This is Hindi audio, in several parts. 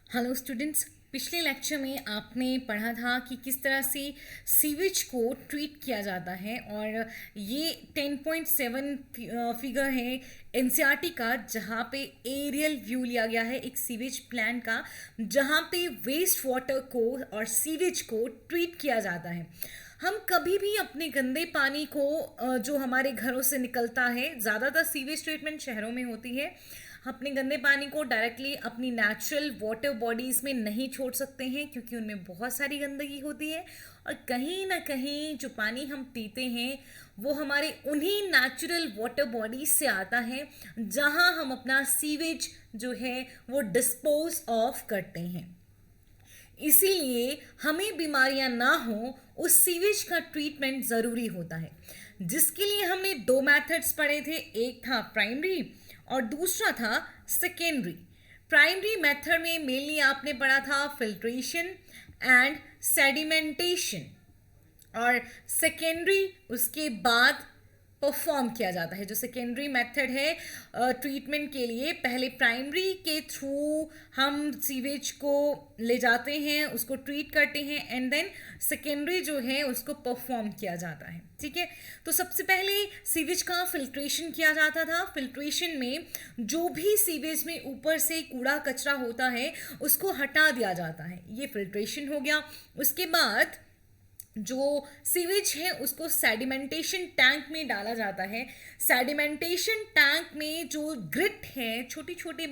हेलो स्टूडेंट्स, पिछले लेक्चर में आपने पढ़ा था कि किस तरह से सीवेज को ट्रीट किया जाता है और ये 10.7 फिगर है एनसीईआरटी का, जहाँ पे एरियल व्यू लिया गया है एक सीवेज प्लांट का, जहाँ पे वेस्ट वाटर को और सीवेज को ट्रीट किया जाता है। हम कभी भी अपने गंदे पानी को जो हमारे घरों से निकलता है, ज़्यादातर सीवेज ट्रीटमेंट शहरों में होती है, अपने गंदे पानी को डायरेक्टली अपनी नेचुरल वाटर बॉडीज़ में नहीं छोड़ सकते हैं क्योंकि उनमें बहुत सारी गंदगी होती है। और कहीं ना कहीं जो पानी हम पीते हैं वो हमारे उन्हीं नेचुरल वाटर बॉडीज से आता है जहां हम अपना सीवेज जो है वो डिस्पोज ऑफ करते हैं। इसीलिए हमें बीमारियां ना हो, उस सीवेज का ट्रीटमेंट ज़रूरी होता है, जिसके लिए हमने दो मेथड्स पढ़े थे। एक था प्राइमरी और दूसरा था सेकेंडरी। प्राइमरी मेथड में मेनली आपने पढ़ा था फिल्ट्रेशन एंड सेडिमेंटेशन, और सेकेंडरी उसके बाद परफॉर्म किया जाता है। जो सेकेंडरी मेथड है ट्रीटमेंट के लिए, पहले प्राइमरी के थ्रू हम सीवेज को ले जाते हैं, उसको ट्रीट करते हैं, एंड देन सेकेंडरी जो है उसको परफॉर्म किया जाता है। ठीक है, तो सबसे पहले सीवेज का फिल्ट्रेशन किया जाता था। फिल्ट्रेशन में जो भी सीवेज में ऊपर से कूड़ा कचरा होता है उसको हटा दिया जाता है, ये फिल्ट्रेशन हो गया। उसके बाद जो सीवेज है उसको सेडिमेंटेशन टैंक में डाला जाता है। सेडिमेंटेशन टैंक में जो ग्रिट है, छोटे छोटे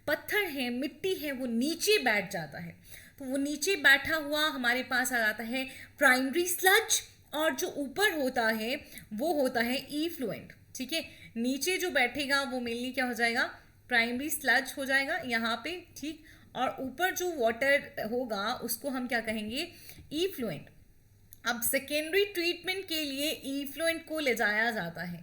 पत्थर हैं, मिट्टी है, वो नीचे बैठ जाता है। तो वो नीचे बैठा हुआ हमारे पास आ जाता है प्राइमरी स्लज, और जो ऊपर होता है वो होता है इफ्लुएंट। ठीक है, नीचे जो बैठेगा वो मेनली क्या हो जाएगा, प्राइमरी स्लज हो जाएगा यहाँ पे। ठीक, और ऊपर जो वाटर होगा उसको हम क्या कहेंगे, इफ्लुएंट। अब सेकेंडरी ट्रीटमेंट के लिए इफ्लुएंट को ले जाया जाता है।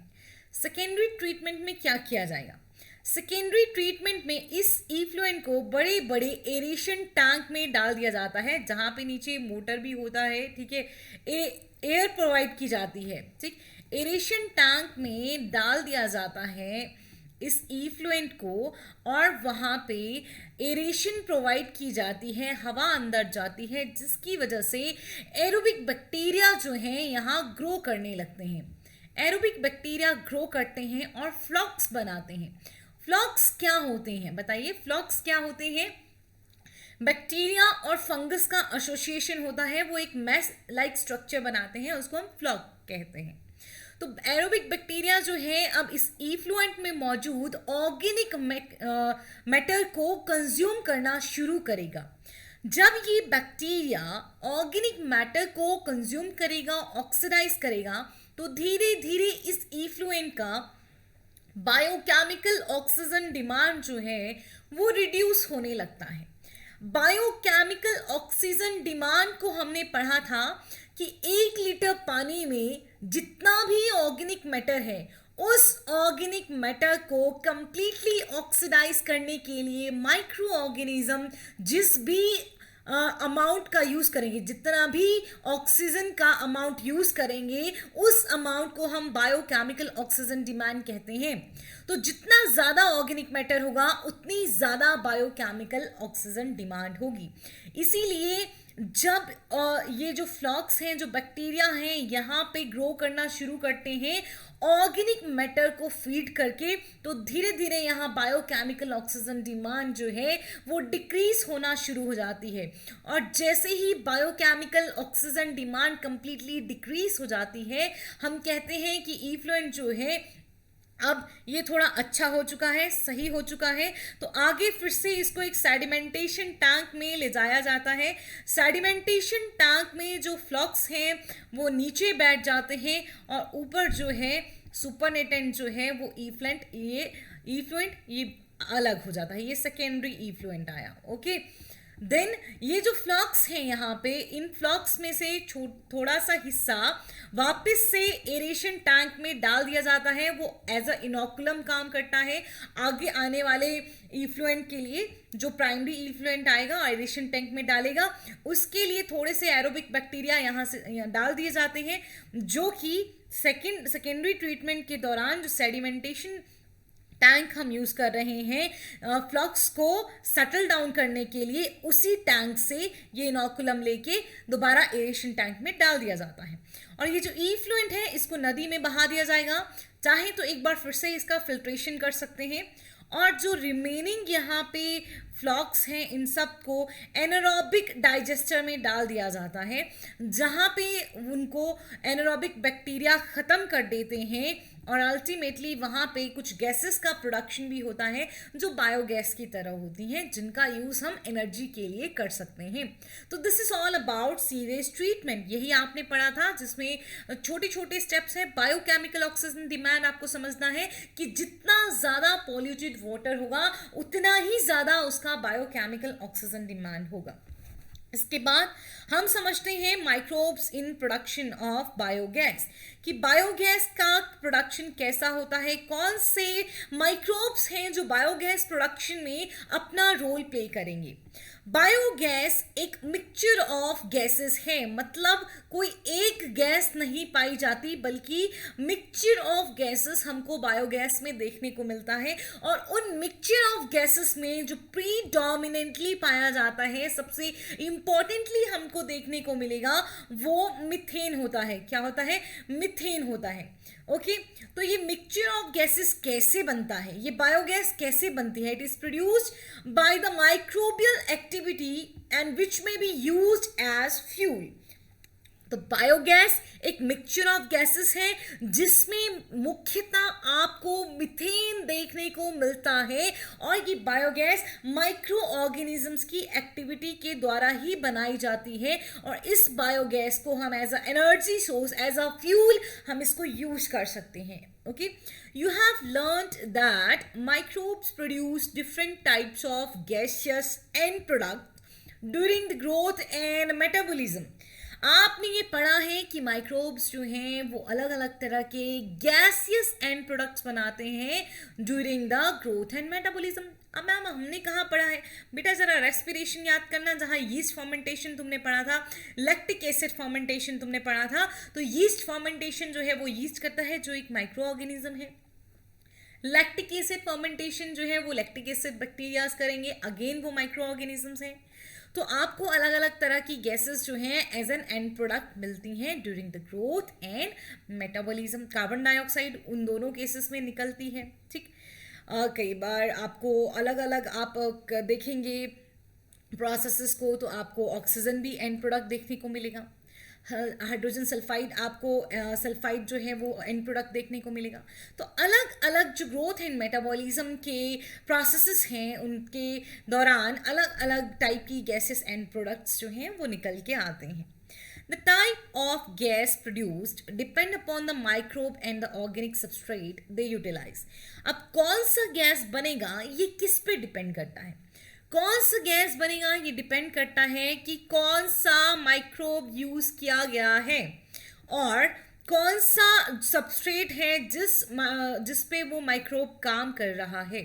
सेकेंडरी ट्रीटमेंट में क्या किया जाएगा, सेकेंडरी ट्रीटमेंट में इस इफ्लुएंट को बड़े बड़े एरेशन टैंक में डाल दिया जाता है, जहाँ पे नीचे मोटर भी होता है। ठीक है, एयर प्रोवाइड की जाती है। ठीक, एरेशन टैंक में डाल दिया जाता है इस इफ्लुएंट को, और वहाँ पे एरेशन प्रोवाइड की जाती है, हवा अंदर जाती है, जिसकी वजह से एरोबिक बैक्टीरिया जो हैं यहाँ ग्रो करने लगते हैं। एरोबिक बैक्टीरिया ग्रो करते हैं और फ्लॉक्स बनाते हैं। फ्लॉक्स क्या होते हैं बताइए, फ्लॉक्स क्या होते हैं? बैक्टीरिया और फंगस का एसोसिएशन होता है, वो एक मैस लाइक स्ट्रक्चर बनाते हैं, उसको हम फ्लॉक कहते हैं। तो एरोबिक बैक्टीरिया जो है अब इस इफ्लुएंट में मौजूद ऑर्गेनिक मैटर को कंज्यूम करना शुरू करेगा। जब ये बैक्टीरिया ऑर्गेनिक मैटर को कंज्यूम करेगा, ऑक्सीडाइज करेगा, तो धीरे धीरे इस इफ्लुएंट का बायोकेमिकल ऑक्सीजन डिमांड जो है वो रिड्यूस होने लगता है। बायोकेमिकल ऑक्सीजन डिमांड को हमने पढ़ा था कि 1 लीटर पानी में जितना भी ऑर्गेनिक मैटर है, उस ऑर्गेनिक मैटर को कंप्लीटली ऑक्सीडाइज करने के लिए माइक्रो ऑर्गेनिज्म जिस भी अमाउंट का यूज़ करेंगे, जितना भी ऑक्सीजन का अमाउंट यूज़ करेंगे, उस अमाउंट को हम बायोकेमिकल ऑक्सीजन डिमांड कहते हैं। तो जितना ज़्यादा ऑर्गेनिक मैटर होगा उतनी ज़्यादा बायोकेमिकल ऑक्सीजन डिमांड होगी। इसीलिए जब ये जो फ्लॉक्स हैं, जो बैक्टीरिया हैं, यहाँ पे ग्रो करना शुरू करते हैं ऑर्गेनिक मैटर को फीड करके, तो धीरे धीरे यहाँ बायोकेमिकल ऑक्सीजन डिमांड जो है वो डिक्रीज होना शुरू हो जाती है। और जैसे ही biochemical oxygen demand completely decrease हो जाती है, हम कहते हैं कि इफ्लुएंट जो है अब ये थोड़ा अच्छा हो चुका है, सही हो चुका है, तो आगे फिर से इसको एक सेडिमेंटेशन टैंक में ले जाया जाता है। सेडिमेंटेशन टैंक में जो फ्लॉक्स हैं वो नीचे बैठ जाते हैं, और ऊपर जो है सुपरनेटेंट जो है वो इफ्लुएंट ये अलग हो जाता है। ये सेकेंडरी इफ्लुएंट आया। ओके, देन ये जो फ्लॉक्स हैं यहाँ पे, इन फ्लॉक्स में से थोड़ा सा हिस्सा वापस से एरेशन टैंक में डाल दिया जाता है। वो एज अ इनोकुलम काम करता है आगे आने वाले इफ्लुएंट के लिए। जो प्राइमरी इफ्लुएंट आएगा एरेशन टैंक में डालेगा, उसके लिए थोड़े से एरोबिक बैक्टीरिया यहाँ से डाल दिए जाते हैं, जो कि सेकेंडरी ट्रीटमेंट के दौरान जो सेडिमेंटेशन टैंक हम यूज़ कर रहे हैं फ्लक्स को सेटल डाउन करने के लिए, उसी टैंक से ये इनोकुलम लेके दोबारा एरेशन टैंक में डाल दिया जाता है। और ये जो इफ्लुएंट है इसको नदी में बहा दिया जाएगा। चाहे तो एक बार फिर से इसका फिल्ट्रेशन कर सकते हैं, और जो रिमेनिंग यहाँ पे फ्लॉक्स हैं इन सब को एनारोबिक डाइजेस्टर में डाल दिया जाता है, जहाँ पे उनको एनारोबिक बैक्टीरिया ख़त्म कर देते हैं, और अल्टीमेटली वहाँ पे कुछ गैसेस का प्रोडक्शन भी होता है जो बायोगैस की तरह होती हैं, जिनका यूज़ हम एनर्जी के लिए कर सकते हैं। तो this is all about sewage treatment. यही आपने पढ़ा था, जिसमें छोटे छोटे स्टेप्स हैं। बायोकेमिकल ऑक्सीजन डिमांड आपको समझना है कि जितना ज़्यादा पॉल्यूटेड वाटर होगा उतना ही ज़्यादा उसका बायोकेमिकल ऑक्सीजन डिमांड होगा। इसके बाद हम समझते हैं microbes in production of biogas, कि बायोगैस का प्रोडक्शन कैसा होता है, कौन से माइक्रोब्स हैं जो बायोगैस प्रोडक्शन में अपना रोल प्ले करेंगे। बायोगैस एक मिक्सचर ऑफ गैसेस है, मतलब कोई एक गैस नहीं पाई जाती, बल्कि मिक्सचर ऑफ गैसेस हमको बायोगैस में देखने को मिलता है। और उन मिक्सचर ऑफ गैसेस में जो प्रीडोमिनेंटली पाया जाता है, सबसे इंपॉर्टेंटली हमको देखने को मिलेगा, वो मीथेन होता है। क्या होता है? मीथेन होता है। ओके, तो ये मिक्सचर ऑफ गैसेस कैसे बनता है, ये बायोगैस कैसे बनती है? It is produced by the microbial activity and which में बी यूज्ड एज फ्यूल। तो बायोगैस एक मिक्सचर ऑफ गैसेस है जिसमें मुख्यतः आपको मीथेन देखने को मिलता है, और ये बायोगैस माइक्रो ऑर्गेनिजम्स की एक्टिविटी के द्वारा ही बनाई जाती है, और इस बायोगैस को हम as a energy source, as a fuel हम इसको यूज कर सकते हैं। Okay, you have learned that microbes produce different types of gaseous end product during the growth and metabolism। आपने ये पढ़ा है कि माइक्रोब्स जो हैं वो अलग अलग तरह के गैसियस एंड प्रोडक्ट्स बनाते हैं during the growth and metabolism. अब मैम हमने कहाँ पढ़ा है बेटा? ज़रा रेस्पिरेशन याद करना, जहाँ यीस्ट फर्मेंटेशन तुमने पढ़ा था, लैक्टिक एसिड फर्मेंटेशन तुमने पढ़ा था। तो यीस्ट फर्मेंटेशन जो है वो यीस्ट करता है, जो एक माइक्रो ऑर्गेनिज्म है। लैक्टिक एसिड फर्मेंटेशन जो है वो लैक्टिक एसिड बैक्टीरियाज करेंगे, अगेन वो माइक्रो ऑर्गेनिजम्स हैं। तो आपको अलग अलग तरह की गैसेस जो हैं एज एन एंड प्रोडक्ट मिलती हैं during the growth and metabolism. Carbon dioxide उन दोनों केसेस में निकलती है। ठीक, कई बार आपको अलग अलग आप देखेंगे प्रोसेसेस को, तो आपको ऑक्सीजन भी एंड प्रोडक्ट देखने को मिलेगा। हाइड्रोजन सल्फाइड, आपको सल्फाइड जो है वो एंड प्रोडक्ट देखने को मिलेगा। तो अलग अलग जो ग्रोथ एंड मेटाबॉलिज्म के प्रोसेसेस हैं उनके दौरान अलग अलग टाइप की गैसेस एंड प्रोडक्ट्स जो हैं वो निकल के आते हैं। The type of gas produced depend upon the microbe and the organic substrate they utilize। अब कौन सा गैस बनेगा ये किस पे डिपेंड करता है? कौन सा गैस बनेगा ये डिपेंड करता है कि कौन सा माइक्रोब यूज किया गया है और कौन सा सबस्ट्रेट है जिस पे वो माइक्रोब काम कर रहा है।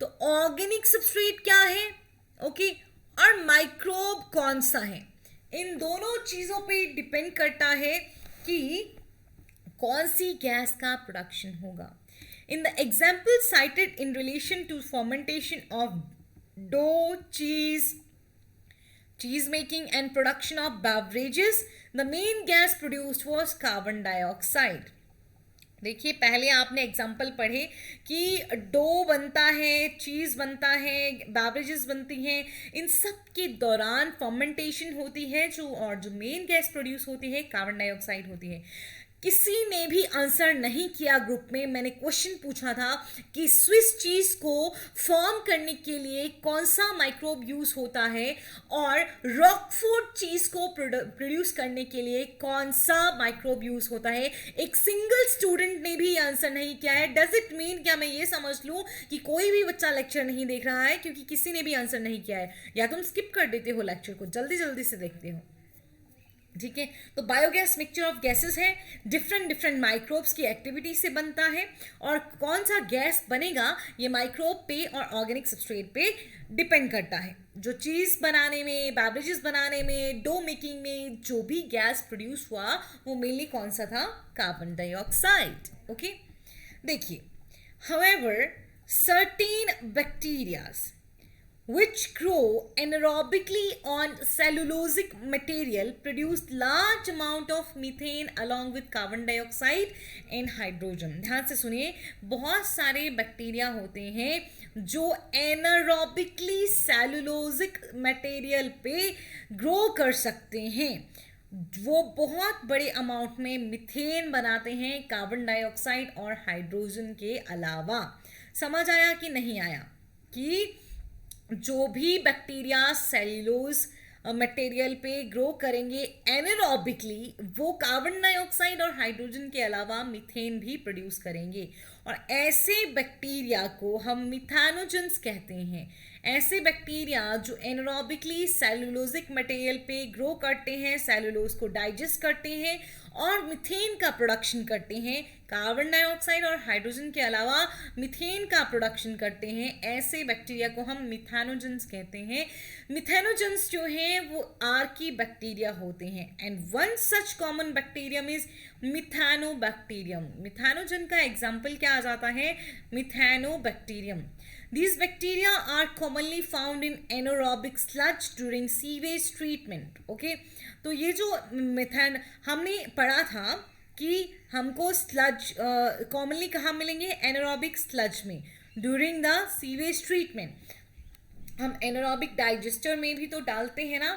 तो ऑर्गेनिक सबस्ट्रेट क्या है, ओके, और माइक्रोब कौन सा है, इन दोनों चीज़ों पे डिपेंड करता है कि कौन सी गैस का प्रोडक्शन होगा। In the example cited in relation to fermentation of dough, cheese making and production of beverages, the main gas produced was carbon dioxide। देखिए, पहले आपने एग्जाम्पल पढ़े कि डो बनता है, चीज़ बनता है, बेवरेजेस बनती हैं, इन सब के दौरान फर्मेंटेशन होती है और जो मेन गैस प्रोड्यूस होती है कार्बन डाइऑक्साइड होती है। किसी ने भी आंसर नहीं किया ग्रुप में। मैंने क्वेश्चन पूछा था कि स्विस चीज़ को फॉर्म करने के लिए कौन सा माइक्रोब यूज़ होता है और रॉकफोर्ड चीज़ को प्रोड्यूस करने के लिए कौन सा माइक्रोब यूज़ होता है। एक सिंगल स्टूडेंट ने भी आंसर नहीं किया है। डज इट मीन क्या मैं ये समझ लूँ कि कोई भी बच्चा लेक्चर नहीं देख रहा है क्योंकि किसी ने भी आंसर नहीं किया है, या तुम स्किप कर देते हो लेक्चर को, जल्दी जल्दी से देखते हो? ठीक है, तो बायोगैस मिक्सचर ऑफ गैसेस है, डिफरेंट माइक्रोब्स की एक्टिविटी से बनता है, और कौन सा गैस बनेगा ये माइक्रोब पे और ऑर्गेनिक सबस्ट्रेट पे डिपेंड करता है। जो चीज़ बनाने में, बेवरेजेस बनाने में, डो मेकिंग में जो भी गैस प्रोड्यूस हुआ वो मेनली कौन सा था? Carbon dioxide. ओके, देखिए, however certain bacteria which grow anaerobically on cellulosic material produce large amount of methane along with carbon dioxide and hydrogen. ध्यान से सुनिए, बहुत सारे बैक्टीरिया होते हैं जो एनारोबिकली सेलुलोजिक मटेरियल पे ग्रो कर सकते हैं. वो बहुत बड़े अमाउंट में मिथेन बनाते हैं कार्बन डाइऑक्साइड और हाइड्रोजन के अलावा. समझ आया कि नहीं आया कि जो भी बैक्टीरिया सेल्यूलोज मटेरियल पे ग्रो करेंगे एनारोबिकली, वो कार्बन डाइऑक्साइड और हाइड्रोजन के अलावा मीथेन भी प्रोड्यूस करेंगे. और ऐसे बैक्टीरिया को हम मिथेनोजेंस कहते हैं. ऐसे बैक्टीरिया जो एनारोबिकली सेलुलोजिक मटेरियल पे ग्रो करते हैं, सेलुलोज को डाइजेस्ट करते हैं और मिथेन का प्रोडक्शन करते हैं, कार्बन डाइऑक्साइड और हाइड्रोजन के अलावा मिथेन का प्रोडक्शन करते हैं, ऐसे बैक्टीरिया को हम मिथेनोजेंस कहते हैं. मिथेनोजेंस जो हैं वो आर्की बैक्टीरिया होते हैं. And one such common bacterium is Methanobacterium. Methanogen का एग्जाम्पल क्या आ जाता है? Methanobacterium. These bacteria are commonly found in anaerobic sludge during sewage treatment. Okay? तो ये जो मिथेन हमने पढ़ा था कि हमको स्लज कॉमनली कहाँ मिलेंगे? एनारोबिक स्लज में ड्यूरिंग द सीवेज ट्रीटमेंट. हम एनारोबिक डाइजेस्टर में भी तो डालते हैं ना.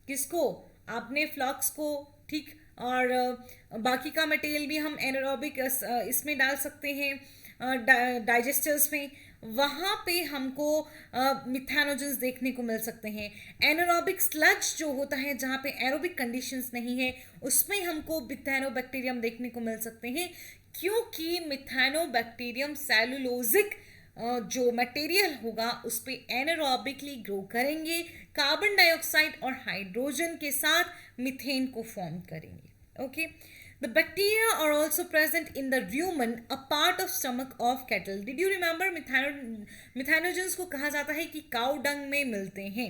किसको? आपने फ्लॉक्स को, ठीक, और बाकी का मटेरियल भी हम एनारोबिक इसमें डाल सकते हैं डाइजेस्टर्स में. वहाँ पे हमको मिथेनोजेंस देखने को मिल सकते हैं. एनारोबिक स्लज जो होता है जहाँ पे एरोबिक कंडीशंस नहीं है, उसमें हमको मिथेनोबैक्टीरियम देखने को मिल सकते हैं, क्योंकि मिथेनोबैक्टीरियम सेलुलोजिक जो मटेरियल होगा उस पर एनारोबिकली ग्रो करेंगे, कार्बन डाइऑक्साइड और हाइड्रोजन के साथ मिथेन को फॉर्म करेंगे. Okay. The bacteria are also present in the rumen, a part of stomach of cattle. Did you remember methanogens को कहा जाता है कि काउ डंग में मिलते हैं,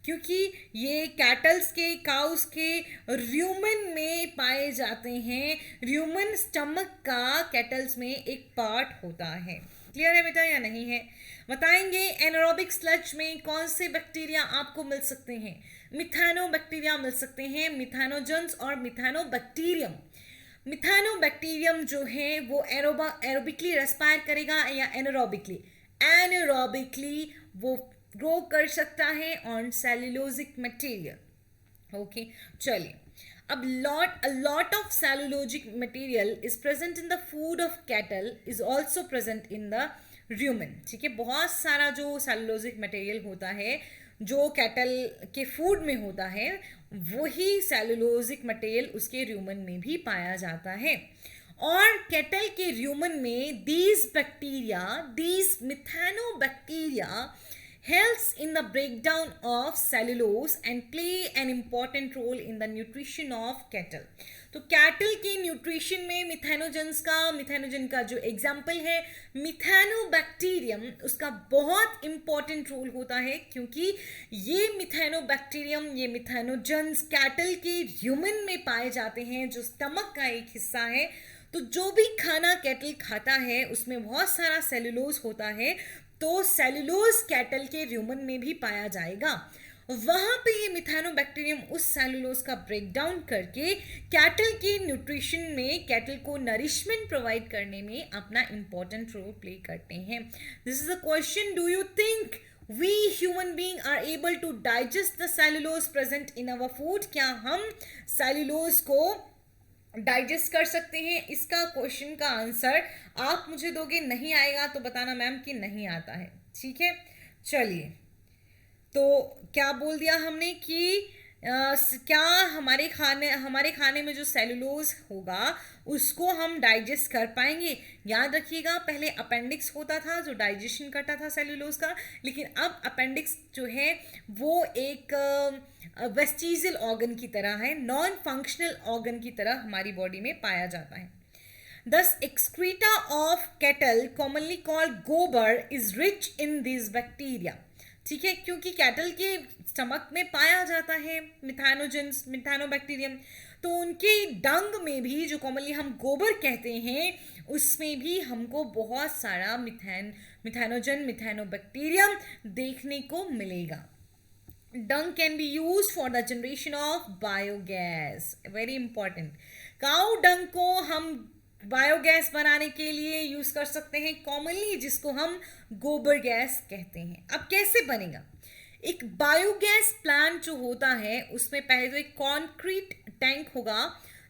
क्योंकि ये कैटल्स के, काउस के रूमन में पाए जाते हैं. रूमन स्टमक का कैटल्स में एक पार्ट होता है. क्लियर है बेटा या नहीं है? बताएंगे एनारोबिक स्लज में कौन से बैक्टीरिया आपको मिल सकते हैं? मिथेनोबैक्टीरिया मिल सकते हैं, मिथेनोजेंस और मिथेनोबैक्टीरियम. मिथेनोबैक्टीरियम जो है वो एरोबिकली रेस्पायर करेगा या एनारोबिकली? एनारोबिकली वो ग्रो कर सकता है ऑन सेलुलोजिक मटेरियल. ओके, चलिए. अब a lot of cellulosic material is present in the food of cattle is also present in the rumen. ठीक है, बहुत सारा जो सेलुलोजिक मटेरियल होता है जो कैटल के फूड में होता है, वही सेलुलोजिक मटेरियल उसके रूमन में भी पाया जाता है. और कैटल के रूमन में these मिथेनोबैक्टीरिया helps in the breakdown of cellulose and play an important role in the nutrition of cattle. तो कैटल के न्यूट्रिशन में मिथेनोजन का जो एग्जाम्पल है मिथेनोबैक्टीरियम, उसका बहुत इंपॉर्टेंट रोल होता है, क्योंकि ये मिथेनोबैक्टीरियम, ये मिथेनोजन्स कैटल के ह्यूमन में पाए जाते हैं, जो स्टमक का एक हिस्सा है. तो जो भी खाना कैटल खाता है उसमें बहुत सारा सेलुलोज होता है, तो सेलुलोज कैटल के ह्यूमन में भी पाया जाएगा. वहाँ पे ये मिथेनोबैक्टीरियम उस सेलुलोज का ब्रेक डाउन करके कैटल के न्यूट्रिशन में, कैटल को नरिशमेंट प्रोवाइड करने में अपना इंपॉर्टेंट रोल प्ले करते हैं. This is a question. Do you think we human being are able to digest the cellulose present in our food? क्या हम सेलुलोज को डाइजेस्ट कर सकते हैं? इसका क्वेश्चन का आंसर आप मुझे दोगे. नहीं आएगा तो बताना मैम कि नहीं आता है. ठीक है, चलिए. तो क्या बोल दिया हमने कि क्या हमारे खाने में जो सेलुलोज होगा उसको हम डाइजेस्ट कर पाएंगे? याद रखिएगा, पहले अपेंडिक्स होता था जो डाइजेशन करता था सेलुलोज का, लेकिन अब अपेंडिक्स जो है वो एक वेस्टिजियल ऑर्गन की तरह है, नॉन फंक्शनल ऑर्गन की तरह हमारी बॉडी में पाया जाता है. Thus, excreta of cattle, commonly called gobar, is rich in these bacteria. ठीक है, क्योंकि कैटल के स्टमक में पाया जाता है मिथेनोबैक्टीरियम, तो उनके डंग में भी, जो कॉमनली हम गोबर कहते हैं, उसमें भी हमको बहुत सारा मिथेनोजन मिथेनोबैक्टीरियम देखने को मिलेगा. Dung can be used for the generation of biogas. Very important. Cow dung को हम बायोगैस बनाने के लिए यूज कर सकते हैं कॉमनली, जिसको हम गोबर गैस कहते हैं. अब कैसे बनेगा? एक बायोगैस प्लांट जो होता है उसमें पहले तो एक कॉन्क्रीट टैंक होगा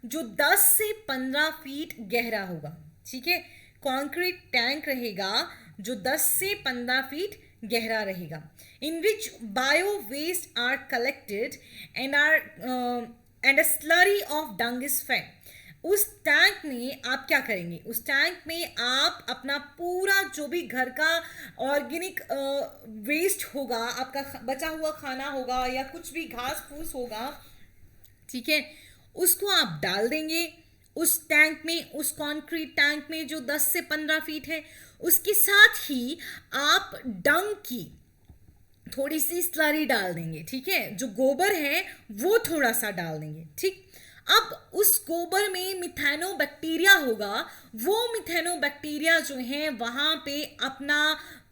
जो 10 से 15 फीट गहरा होगा. ठीक है, कॉन्क्रीट टैंक रहेगा जो 10 से 15 फीट गहरा रहेगा. In which bio waste are collected and a slurry of dung is fed. उस टैंक में आप क्या करेंगे? उस टैंक में आप अपना पूरा जो भी घर का ऑर्गेनिक वेस्ट होगा, आपका बचा हुआ खाना होगा या कुछ भी घास फूस होगा, ठीक है, उसको आप डाल देंगे उस टैंक में, उस कॉन्क्रीट टैंक में जो 10 से 15 फीट है. उसके साथ ही आप डंग की थोड़ी सी स्लरी डाल देंगे. ठीक है, जो गोबर है वो थोड़ा सा डाल देंगे. ठीक, अब उस गोबर में मिथेनोबैक्टीरिया होगा. वो मिथेनोबैक्टीरिया जो है वहां पे अपना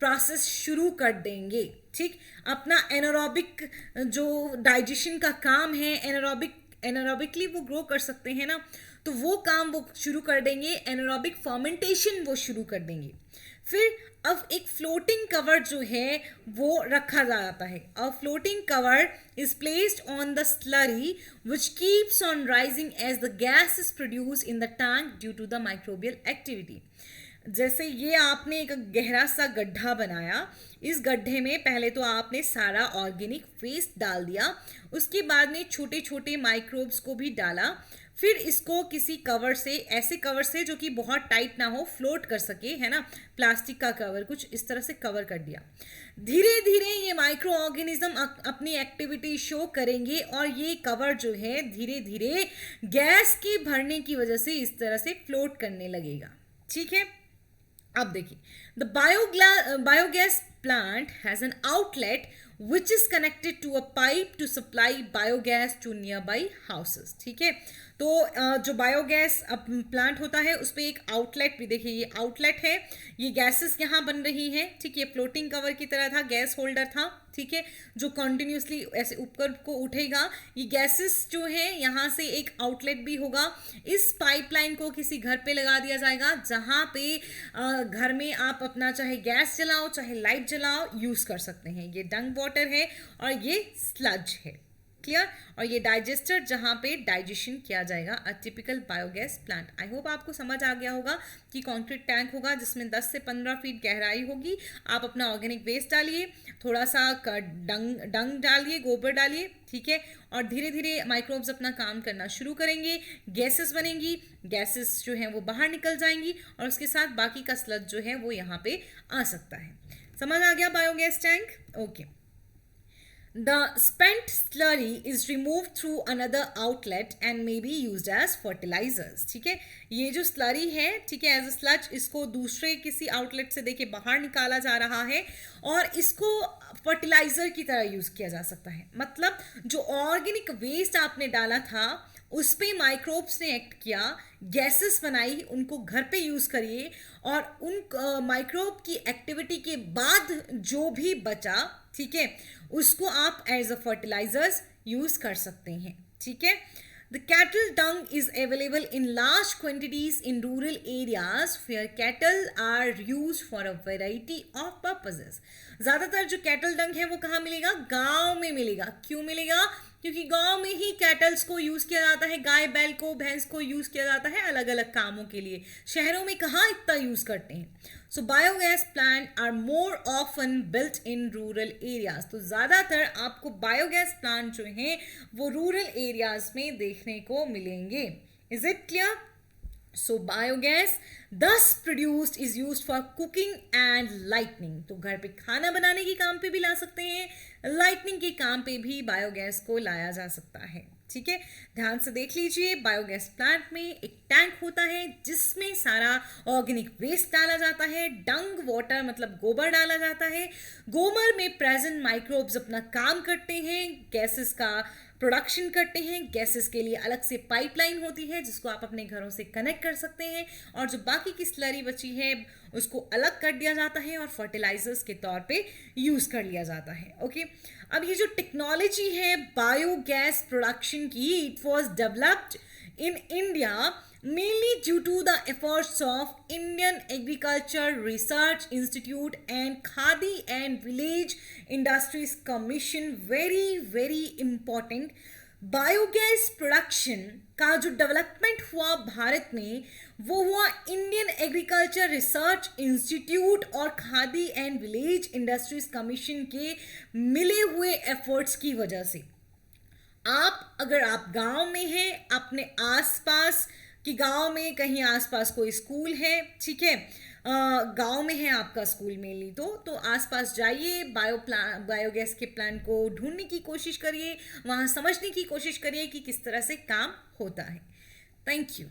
प्रोसेस शुरू कर देंगे. ठीक, अपना एनारोबिक जो डाइजेशन का काम है, एनारोबिकली वो ग्रो कर सकते हैं ना, तो वो काम वो शुरू कर देंगे. एनारोबिक फर्मेंटेशन वो शुरू कर देंगे. फिर अब एक फ्लोटिंग कवर जो है वो रखा जाता है. A floating cover is placed on the slurry which keeps on rising as the gas is produce in the tank due to the microbial activity. जैसे ये आपने एक गहरा सा गड्ढा बनाया, इस गड्ढे में पहले तो आपने सारा ऑर्गेनिक वेस्ट डाल दिया, उसके बाद में छोटे छोटे माइक्रोब्स को भी डाला. फिर इसको किसी कवर से, ऐसे कवर से जो कि बहुत टाइट ना हो, फ्लोट कर सके, है ना, प्लास्टिक का कवर, कुछ इस तरह से कवर कर दिया. धीरे धीरे ये माइक्रो ऑर्गेनिज्म अपनी एक्टिविटी शो करेंगे और ये कवर जो है धीरे धीरे गैस के भरने की वजह से इस तरह से फ्लोट करने लगेगा. ठीक है, अब देखिए, the biogas plant has an outlet which is connected to a pipe to supply biogas to nearby houses. ठीक है, तो जो बायोगैस प्लांट होता है उस पर एक आउटलेट भी, देखिए ये आउटलेट है, ये गैसेस यहाँ बन रही हैं. ठीक, ये फ्लोटिंग कवर की तरह था, गैस होल्डर था. ठीक है, जो कंटिन्यूसली ऐसे ऊपर को उठेगा. ये गैसेस जो है यहाँ से एक आउटलेट भी होगा. इस पाइपलाइन को किसी घर पे लगा दिया जाएगा जहाँ पे घर में आप अपना चाहे गैस जलाओ चाहे लाइट जलाओ यूज़ कर सकते हैं. ये डंग वाटर है और ये स्लज है. क्लियर? और ये डाइजेस्टर जहाँ पे डाइजेशन किया जाएगा. A typical biogas plant. I hope आपको समझ आ गया होगा कि कॉन्क्रीट टैंक होगा जिसमें 10 से 15 फीट गहराई होगी. आप अपना ऑर्गेनिक वेस्ट डालिए, थोड़ा सा डंग डालिए, गोबर डालिए. ठीक है, और धीरे धीरे माइक्रोब्स अपना काम करना शुरू करेंगे. गैसेस बनेंगी, गैसेस जो हैं वो बाहर निकल जाएंगी और उसके साथ बाकी का स्लज जो है वो यहाँ पे आ सकता है. समझ आ गया biogas tank? Okay. The spent slurry is removed through another outlet and may be used as fertilizers. ठीक है, ये जो स्लरी है, ठीक है, एज अ स्लज, इसको दूसरे किसी आउटलेट से देखिए बाहर निकाला जा रहा है और इसको फर्टिलाइजर की तरह यूज किया जा सकता है. मतलब जो ऑर्गेनिक वेस्ट आपने डाला था उस पे माइक्रोब्स ने एक्ट किया, गैसेस बनाई, उनको घर पे यूज़ करिए और उन माइक्रोब की एक्टिविटी के बाद जो भी बचा, ठीक है, उसको आप एज अ फर्टिलाइजर्स यूज़ कर सकते हैं. ठीक है, The cattle dung is available in large quantities in rural areas where cattle are used for a variety of purposes. ज़्यादातर जो कैटल डंग है वो कहाँ मिलेगा? गांव में मिलेगा. क्यों मिलेगा? क्योंकि गांव में ही कैटल्स को यूज़ किया जाता है, गाय बैल को, भैंस को यूज़ किया जाता है अलग अलग कामों के लिए. शहरों में कहाँ इतना यूज़ करते हैं. So biogas plant are more often built in rural areas. तो ज़्यादातर आपको बायोगैस प्लांट जो हैं वो रूरल एरियाज में देखने को मिलेंगे. Is it clear? So biogas thus produced is used for cooking and lighting. तो घर पे खाना बनाने के काम पे भी ला सकते हैं, लाइटनिंग के काम पे भी बायोगैस को लाया जा सकता है. ठीक है, ध्यान से देख लीजिए. बायोगैस प्लांट में एक टैंक होता है जिसमें सारा ऑर्गेनिक वेस्ट डाला जाता है. डंग वाटर मतलब गोबर डाला जाता है. गोबर में प्रेजेंट माइक्रोब्स अपना काम करते हैं, गैसेस का प्रोडक्शन करते हैं. गैसेस के लिए अलग से पाइपलाइन होती है जिसको आप अपने घरों से कनेक्ट कर सकते हैं और जो बाकी बाकी की स्लरी बची है उसको अलग कर दिया जाता है और फर्टिलाइजर्स के तौर पे यूज़ कर लिया जाता है। ओके, अब ये जो टेक्नोलॉजी है बायोगैस प्रोडक्शन की, it was developed in India mainly due to the efforts of Indian Agriculture Research Institute and Khadi and Village Industries Commission। very important, biogas production का जो डेवलपमेंट हुआ भारत में वो हुआ इंडियन एग्रीकल्चर रिसर्च इंस्टीट्यूट और khadi and village industries commission के मिले हुए एफर्ट्स की वजह से। अगर आप गांव में हैं, अपने आसपास कि गांव में कहीं आसपास कोई स्कूल है, ठीक है, गांव में है आपका स्कूल मेनली, तो आसपास जाइए, बायोगैस के प्लांट को ढूंढने की कोशिश करिए, वहाँ समझने की कोशिश करिए कि किस तरह से काम होता है। Thank you.